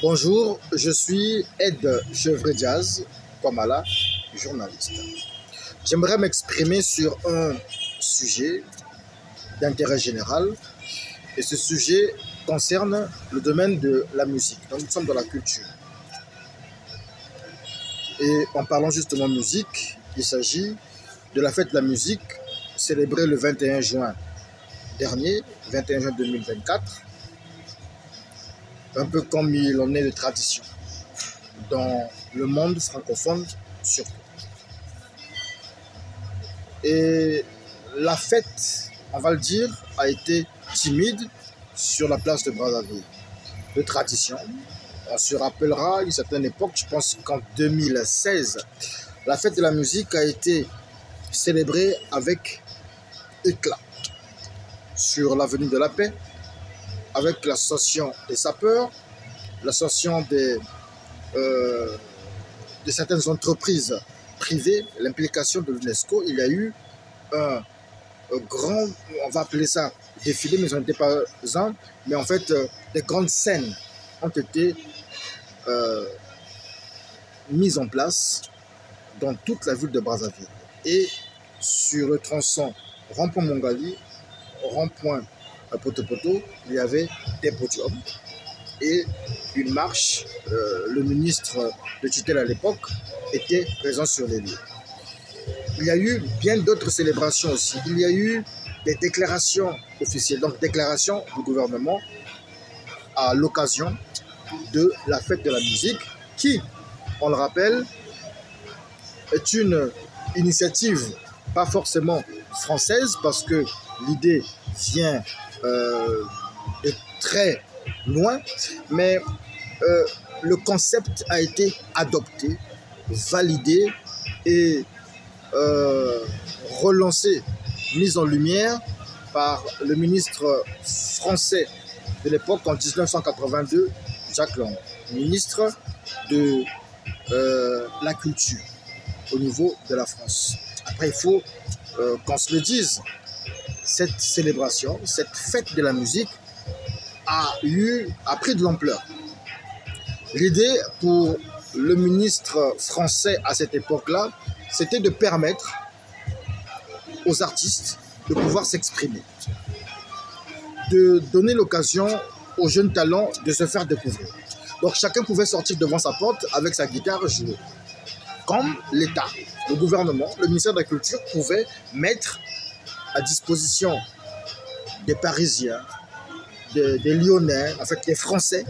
Bonjour, je suis Ed Chevret-Diaz, Komala, journaliste. J'aimerais m'exprimer sur un sujet d'intérêt général et ce sujet concerne le domaine de la musique. Donc nous sommes dans la culture. Et en parlant justement musique, il s'agit de la fête de la musique célébrée le 21 juin dernier, 21 juin 2024. Un peu comme il en est de tradition dans le monde francophone surtout. Et la fête, on va le dire, a été timide sur la place de Brazzaville. De tradition, on se rappellera une certaine époque, je pense qu'en 2016, la fête de la musique a été célébrée avec éclat sur l'avenue de la Paix, avec l'association des sapeurs, l'association de certaines entreprises privées, l'implication de l'UNESCO. Il y a eu un grand, on va appeler ça défilé, mais ce n'était pas un, mais en fait, des grandes scènes ont été mises en place dans toute la ville de Brazzaville. Et sur le tronçon rond-point Mongali, rond-point Poto-Poto, il y avait des podiums et une marche. Le ministre de tutelle à l'époque était présent sur les lieux. Il y a eu bien d'autres célébrations aussi. Il y a eu des déclarations officielles, donc déclarations du gouvernement à l'occasion de la fête de la musique qui, on le rappelle, est une initiative pas forcément française parce que l'idée vient de très loin, mais le concept a été adopté, validé et relancé, mis en lumière par le ministre français de l'époque en 1982, Jacques Lang, ministre de la culture au niveau de la France. Après, il faut qu'on se le dise, cette célébration, cette fête de la musique a pris de l'ampleur. L'idée pour le ministre français à cette époque-là, c'était de permettre aux artistes de pouvoir s'exprimer, de donner l'occasion aux jeunes talents de se faire découvrir. Donc chacun pouvait sortir devant sa porte avec sa guitare jouer. Comme l'État, le gouvernement, le ministère de la Culture pouvait mettre à disposition des Parisiens, des Lyonnais, en fait des Français,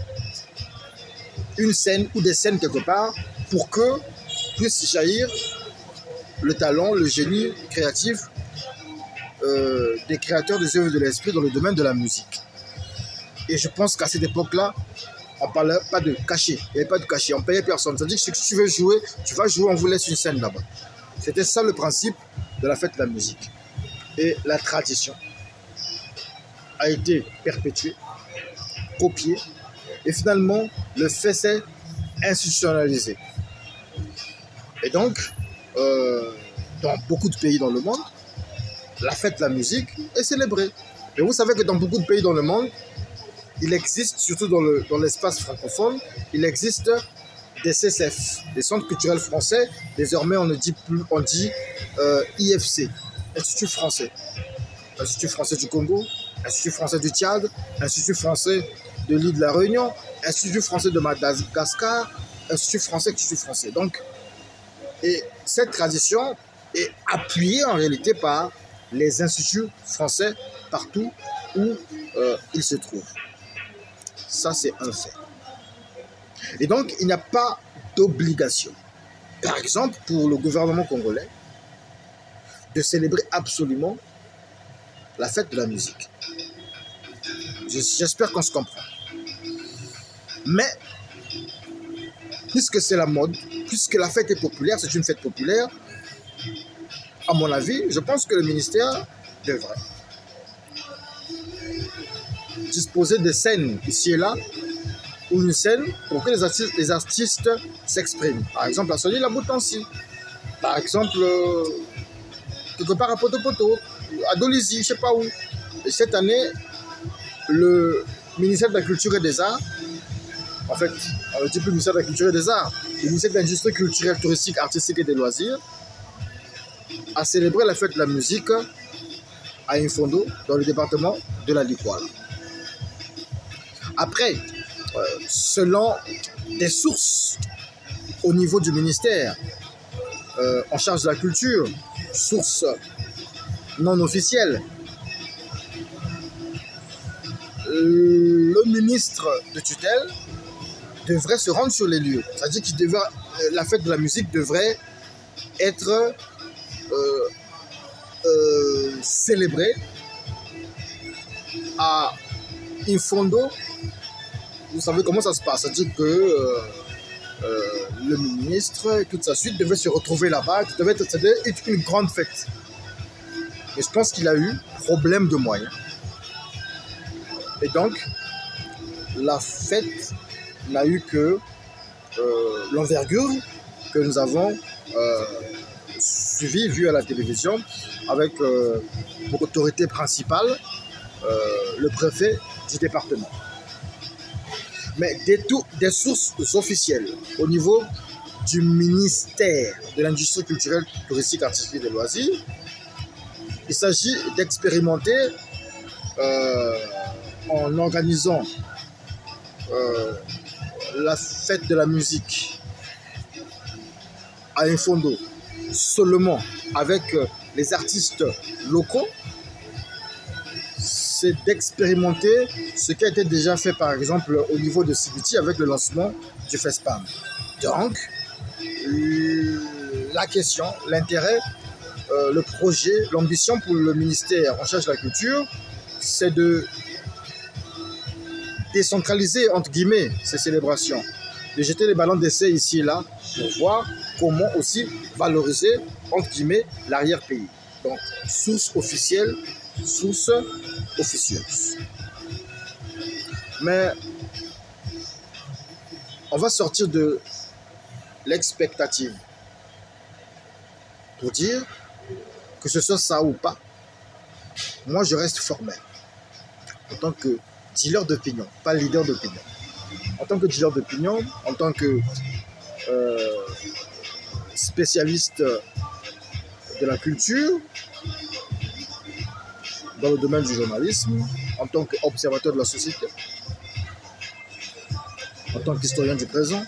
une scène ou des scènes quelque part pour que puisse jaillir le talent, le génie créatif des créateurs des œuvres de l'esprit dans le domaine de la musique. Et je pense qu'à cette époque-là, on ne parlait pas de cachet. Il n'y avait pas de cachet, on ne payait personne. C'est-à-dire que si tu veux jouer, tu vas jouer, on vous laisse une scène là-bas. C'était ça le principe de la fête de la musique. Et la tradition a été perpétuée, copiée, et finalement, le fait s'est institutionnalisé. Et donc, dans beaucoup de pays dans le monde, la fête de la musique est célébrée. Et vous savez que dans beaucoup de pays dans le monde, il existe, surtout dans l'espace francophone, il existe des CCF, des centres culturels français. Désormais, on dit IFC, Institut français. Institut français du Congo, Institut français du Tchad, Institut français de l'île de la Réunion, Institut français de Madagascar, Institut français. Donc, et cette tradition est appuyée en réalité par les instituts français partout où ils se trouvent. Ça, c'est un fait. Et donc, il n'y a pas d'obligation, par exemple, pour le gouvernement congolais, de célébrer absolument la fête de la musique. J'espère qu'on se comprend. Mais, puisque c'est la mode, puisque la fête est populaire, c'est une fête populaire, à mon avis, je pense que le ministère devrait disposer de scènes ici et là, ou une scène pour que les artistes s'expriment. Par exemple, à Soli la Boutansi. Par exemple, quelque part à Poto-Poto, à Dolisie, je ne sais pas où. Et cette année, le ministère de la Culture et des Arts en fait, on ne dit plus le ministère de la Culture et des Arts, le ministère de l'Industrie culturelle, touristique, artistique et des loisirs, a célébré la fête de la musique à Infondo, dans le département de la Likwala. Après, selon des sources au niveau du ministère en charge de la culture, sources non officielles, le ministre de tutelle devrait se rendre sur les lieux. C'est-à-dire que la fête de la musique devrait être célébrée à Infondo. Vous savez comment ça se passe. C'est-à-dire que le ministre et toute sa suite devaient se retrouver là-bas. Ça devait être une grande fête. Et je pense qu'il a eu problème de moyens. Et donc, la fête n'a eu que l'envergure que nous avons suivi, vu à la télévision, avec pour autorité principale le préfet du département. Mais des sources officielles au niveau du ministère de l'Industrie culturelle, touristique, artistique et des loisirs, il s'agit d'expérimenter en organisant la fête de la musique à Infondo seulement avec les artistes locaux, c'est d'expérimenter ce qui a été déjà fait par exemple au niveau de CBT avec le lancement du FESPAM. Donc, la question, l'intérêt, le projet, l'ambition pour le ministère en charge de la culture, c'est de décentraliser entre guillemets ces célébrations, de jeter les ballons d'essai ici et là pour voir comment aussi valoriser entre guillemets l'arrière-pays. Donc, source officielle, source officieuse. Mais on va sortir de l'expectative pour dire que ce soit ça ou pas. Moi, je reste formel en tant que dealer d'opinion, pas leader d'opinion. En tant que dealer d'opinion, en tant que spécialiste de la culture, dans le domaine du journalisme, en tant qu'observateur de la société, en tant qu'historien du présent,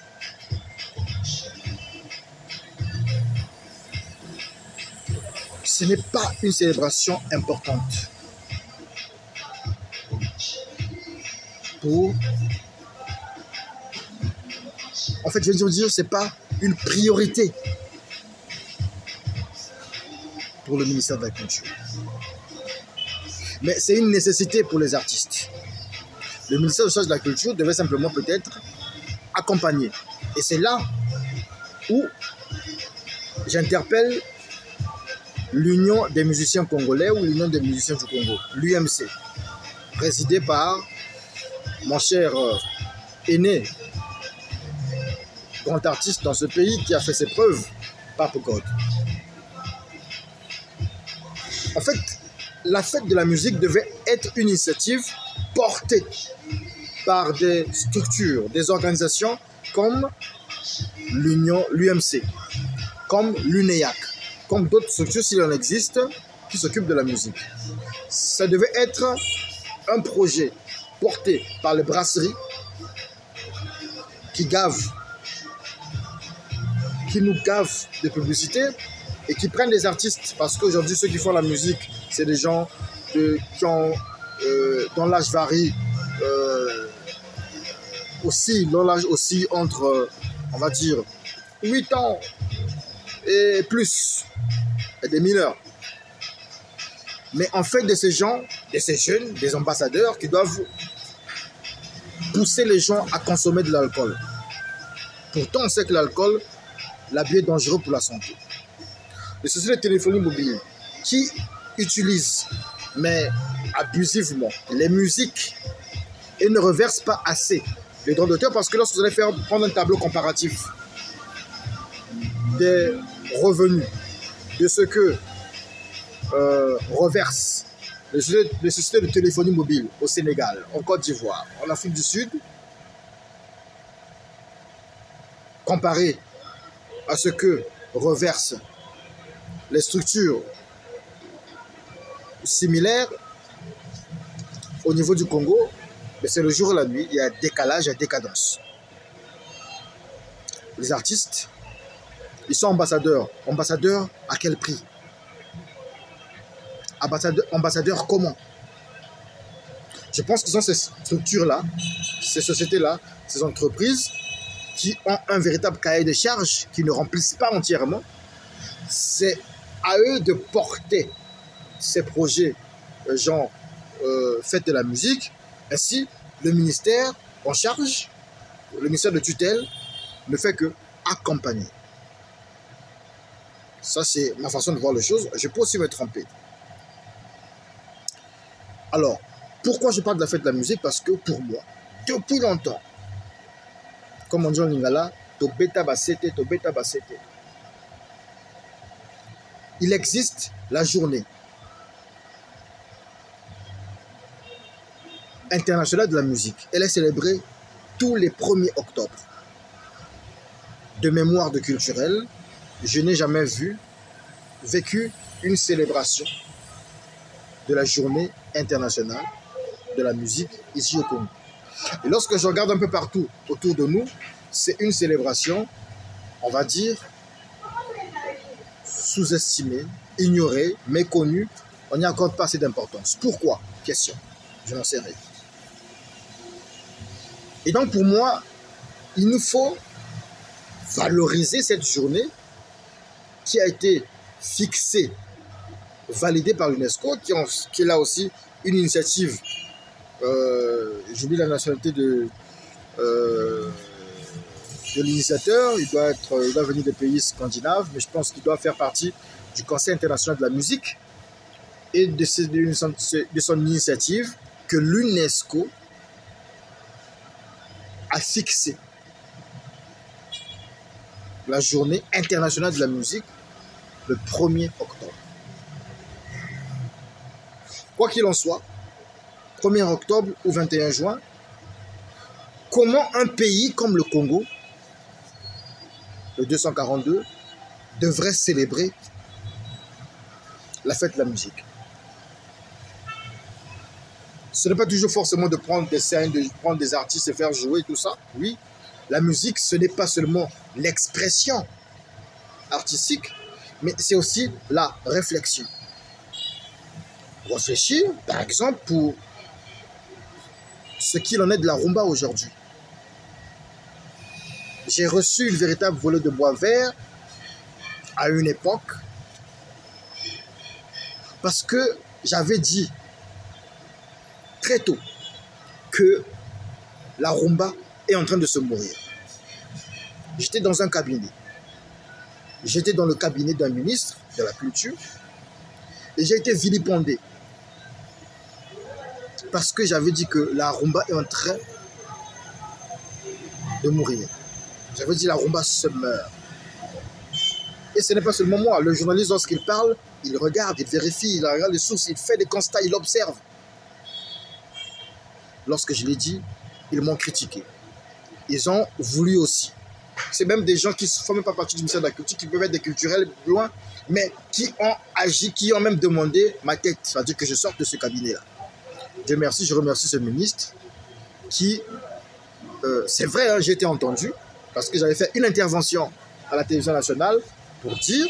ce n'est pas une célébration importante pour... En fait, je veux dire, ce n'est pas une priorité pour le ministère de la Culture. Mais c'est une nécessité pour les artistes. Le ministère de la Culture devait simplement peut-être accompagner. Et c'est là où j'interpelle l'Union des musiciens congolais ou l'Union des musiciens du Congo, l'UMC, présidée par mon cher aîné, grand artiste dans ce pays qui a fait ses preuves, Pape God. En fait, la fête de la musique devait être une initiative portée par des structures, des organisations comme l'UMC, comme l'UNEAC, comme d'autres structures s'il en existe, qui s'occupent de la musique. Ça devait être un projet porté par les brasseries qui nous gavent de publicité et qui prennent des artistes, parce qu'aujourd'hui ceux qui font la musique, c'est des gens dont l'âge varie aussi, dont l'âge aussi entre, on va dire, 8 ans et plus, et des mineurs. Mais en fait, de ces gens, de ces jeunes, des ambassadeurs qui doivent pousser les gens à consommer de l'alcool. Pourtant, on sait que l'alcool, l'abus est dangereux pour la santé. Les sociétés de téléphonie mobile qui utilisent, mais abusivement, les musiques et ne reversent pas assez les droits d'auteur, parce que lorsque vous allez prendre un tableau comparatif des revenus, de ce que reversent les sociétés de téléphonie mobile au Sénégal, en Côte d'Ivoire, en Afrique du Sud, comparé à ce que reversent les structures similaires au niveau du Congo, c'est le jour et la nuit, il y a décalage et décadence. Les artistes, ils sont ambassadeurs. Ambassadeurs à quel prix? Ambassadeurs comment? Je pense qu'ils ont ces structures-là, ces sociétés-là, ces entreprises qui ont un véritable cahier de charges qui ne remplissent pas entièrement. C'est à eux de porter ces projets, genre fête de la musique. Ainsi, le ministère en charge, le ministère de tutelle, ne fait que accompagner. Ça, c'est ma façon de voir les choses. Je peux aussi me tromper. Alors, pourquoi je parle de la fête de la musique? Parce que pour moi, depuis longtemps, comme on dit en lingala, tobeta basete. Il existe la journée internationale de la musique. Elle est célébrée tous les 1er octobre. De mémoire de culturel, je n'ai jamais vécu une célébration de la journée internationale de la musique ici au Congo. Et lorsque je regarde un peu partout autour de nous, c'est une célébration, on va dire, sous-estimée, ignorée, méconnue. On n'y accorde pas assez d'importance. Pourquoi? Question. Je n'en sais rien. Et donc pour moi, il nous faut valoriser cette journée qui a été fixée, validée par l'UNESCO, qui est là aussi une initiative, j'oublie la nationalité de l'initiateur, il doit venir des pays scandinaves, mais je pense qu'il doit faire partie du Conseil international de la musique et de son initiative que l'UNESCO a fixé la journée internationale de la musique le 1er octobre. Quoi qu'il en soit, 1er octobre ou 21 juin, comment un pays comme le Congo, le 242, devrait célébrer la fête de la musique? Ce n'est pas toujours forcément de prendre des scènes, de prendre des artistes et faire jouer tout ça. Oui, la musique, ce n'est pas seulement l'expression artistique, mais c'est aussi la réflexion. Réfléchir, par exemple, pour ce qu'il en est de la rumba aujourd'hui. J'ai reçu une véritable volée de bois vert à une époque parce que j'avais dit très tôt que la rumba est en train de se mourir. J'étais dans un cabinet. J'étais dans le cabinet d'un ministre de la Culture et j'ai été vilipendé parce que j'avais dit que la rumba est en train de mourir. J'avais dit la rumba se meurt. Et ce n'est pas seulement moi. Le journaliste, lorsqu'il parle, il regarde, il vérifie, il regarde les sources, il fait des constats, il observe. Lorsque je l'ai dit, ils m'ont critiqué. Ils ont voulu aussi. C'est même des gens qui ne font même pas partie du ministère de la Culture, qui peuvent être des culturels loin, mais qui ont agi, qui ont même demandé ma tête, c'est-à-dire que je sorte de ce cabinet-là. Dieu merci, je remercie ce ministre qui, c'est vrai, hein, j'ai été entendu, parce que j'avais fait une intervention à la télévision nationale pour dire,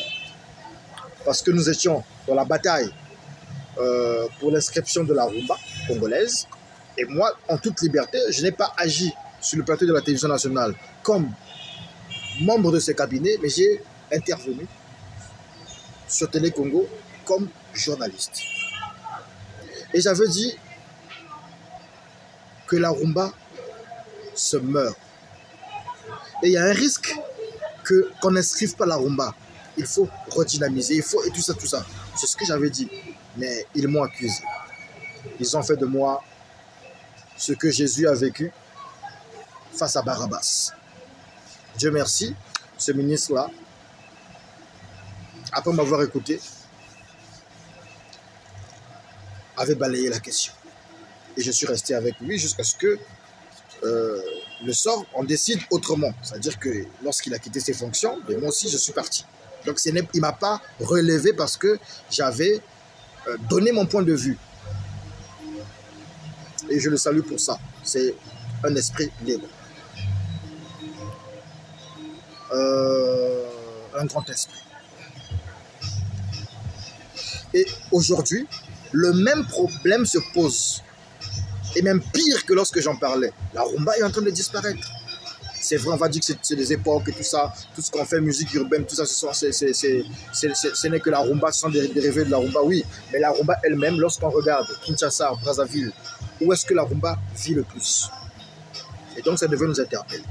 parce que nous étions dans la bataille pour l'inscription de la rumba congolaise, et moi, en toute liberté, je n'ai pas agi sur le plateau de la télévision nationale comme membre de ce cabinet, mais j'ai intervenu sur Télé Congo comme journaliste. Et j'avais dit que la rumba se meurt. Et il y a un risque qu'on n'inscrive pas la rumba. Il faut redynamiser, il faut, et tout ça, tout ça. C'est ce que j'avais dit. Mais ils m'ont accusé. Ils ont fait de moi ce que Jésus a vécu face à Barabbas. Dieu merci, ce ministre-là, après m'avoir écouté, avait balayé la question. Et je suis resté avec lui jusqu'à ce que le sort, on décide autrement. C'est-à-dire que lorsqu'il a quitté ses fonctions, ben moi aussi, je suis parti. Donc, il ne m'a pas relevé parce que j'avais donné mon point de vue. Et je le salue pour ça. C'est un esprit libre. Un grand esprit. Et aujourd'hui, le même problème se pose. Et même pire que lorsque j'en parlais. La rumba est en train de disparaître. C'est vrai, on va dire que c'est des époques et tout ça. Tout ce qu'on fait, musique urbaine, tout ça, ce n'est que la rumba, ce sont des dérivés de la rumba, oui. Mais la rumba elle-même, lorsqu'on regarde Kinshasa, Brazzaville, où est-ce que la rumba vit le plus? Et donc, ça devait nous interpeller.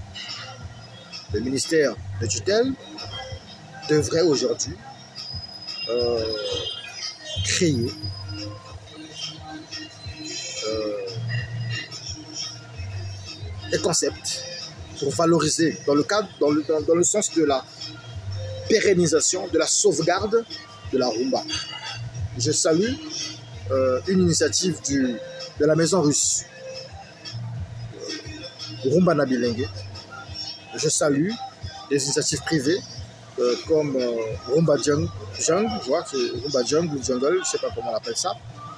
Le ministère de tutelle devrait aujourd'hui créer des concepts pour valoriser dans le sens de la pérennisation, de la sauvegarde de la rumba. Je salue une initiative de la maison russe, Rumba Nabilengue. Je salue des initiatives privées comme Rumba Jungle, je vois, c'est Rumba Jungle ou Jungle, je ne sais pas comment on appelle ça,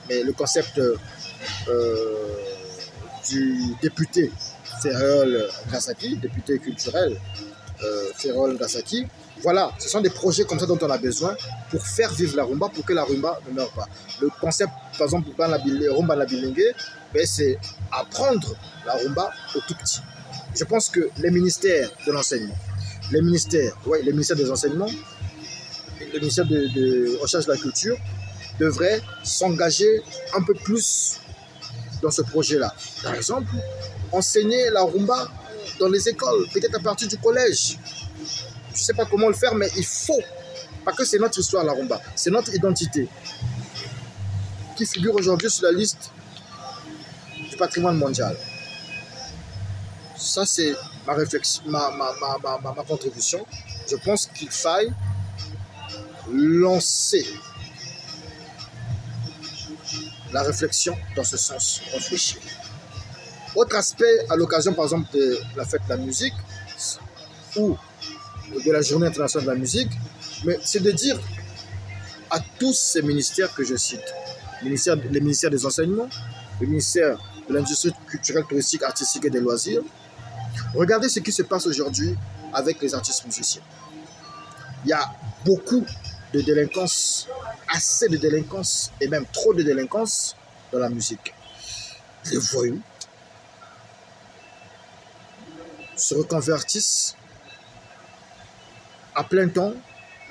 mais le concept du député Ferrol Ngasaki, député culturel Ferrol Ngasaki. Voilà, ce sont des projets comme ça dont on a besoin pour faire vivre la rumba, pour que la rumba ne meure pas. Le concept, par exemple, Rumba Nabilengue, c'est apprendre la rumba au tout petit. Je pense que les ministères de l'enseignement, les ministères des enseignements, le ministère de recherche de la culture devraient s'engager un peu plus dans ce projet-là. Par exemple, enseigner la rumba dans les écoles, peut-être à partir du collège. Je ne sais pas comment le faire, mais il faut. Parce que c'est notre histoire, la rumba. C'est notre identité qui figure aujourd'hui sur la liste du patrimoine mondial. Ça, c'est ma réflexion, ma contribution. Je pense qu'il faille lancer la réflexion dans ce sens, réfléchir. Autre aspect, à l'occasion, par exemple, de la fête de la musique ou de la journée internationale de la musique, mais c'est de dire à tous ces ministères que je cite, les ministères des enseignements, le ministère de l'industrie culturelle, touristique, artistique et des loisirs, regardez ce qui se passe aujourd'hui avec les artistes musiciens. Il y a beaucoup de délinquance, assez de délinquance et même trop de délinquance dans la musique. Les voyous se reconvertissent à plein temps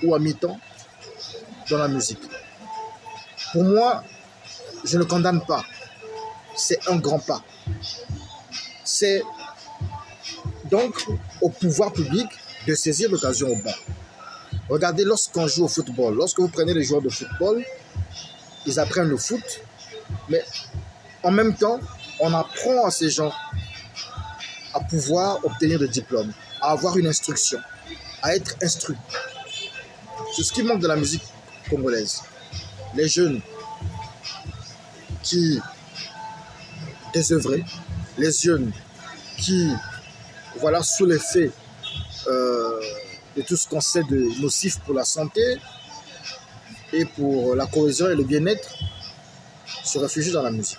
ou à mi-temps dans la musique. Pour moi, je ne condamne pas. C'est un grand pas. C'est donc au pouvoir public de saisir l'occasion au bon. Regardez, lorsqu'on joue au football, lorsque vous prenez les joueurs de football, ils apprennent le foot, mais en même temps, on apprend à ces gens à pouvoir obtenir des diplômes, à avoir une instruction, à être instruit. C'est ce qui manque de la musique congolaise. Les jeunes qui désœuvrent, les jeunes qui, voilà, sous l'effet de tout ce qu'on sait de nocif pour la santé et pour la cohésion et le bien-être, se réfugient dans la musique.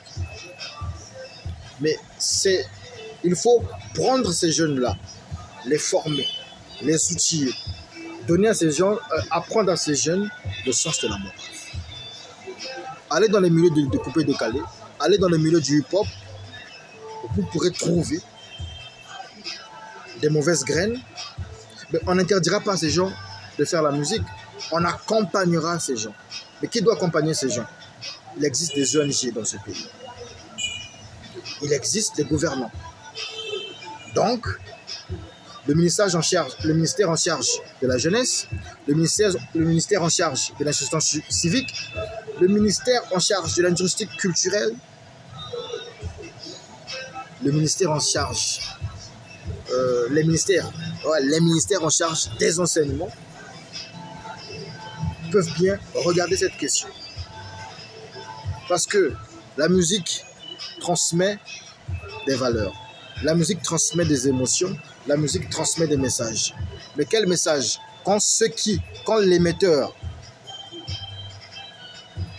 Mais il faut prendre ces jeunes-là, les former, les outiller, donner à ces gens, apprendre à ces jeunes le sens de l'amour. Allez dans les milieux de coupé décalé, allez dans les milieux du hip-hop, vous pourrez trouver des mauvaises graines, mais on n'interdira pas à ces gens de faire la musique, on accompagnera ces gens. Mais qui doit accompagner ces gens? Il existe des ONG dans ce pays. Il existe des gouvernants. Donc, le ministère en charge de la jeunesse, le ministère en charge de l'instruction civique, le ministère en charge de l'industrie culturelle, le ministère en charge, les ministères en charge des enseignements peuvent bien regarder cette question. Parce que la musique transmet des valeurs. La musique transmet des émotions, la musique transmet des messages. Mais quel message? Quand l'émetteur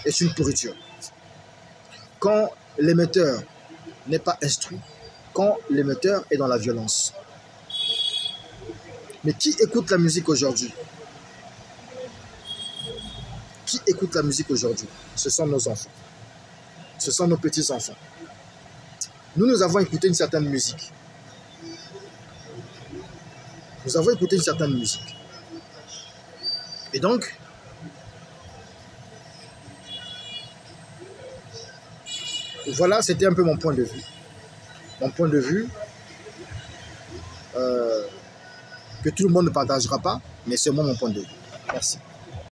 est une pourriture, quand l'émetteur n'est pas instruit, quand l'émetteur est dans la violence. Mais qui écoute la musique aujourd'hui? Qui écoute la musique aujourd'hui? Ce sont nos enfants. Ce sont nos petits-enfants. Nous avons écouté une certaine musique. Nous avons écouté une certaine musique. Et donc, voilà, c'était un peu mon point de vue. Mon point de vue, que tout le monde ne partagera pas, mais c'est moi mon point de vue. Merci.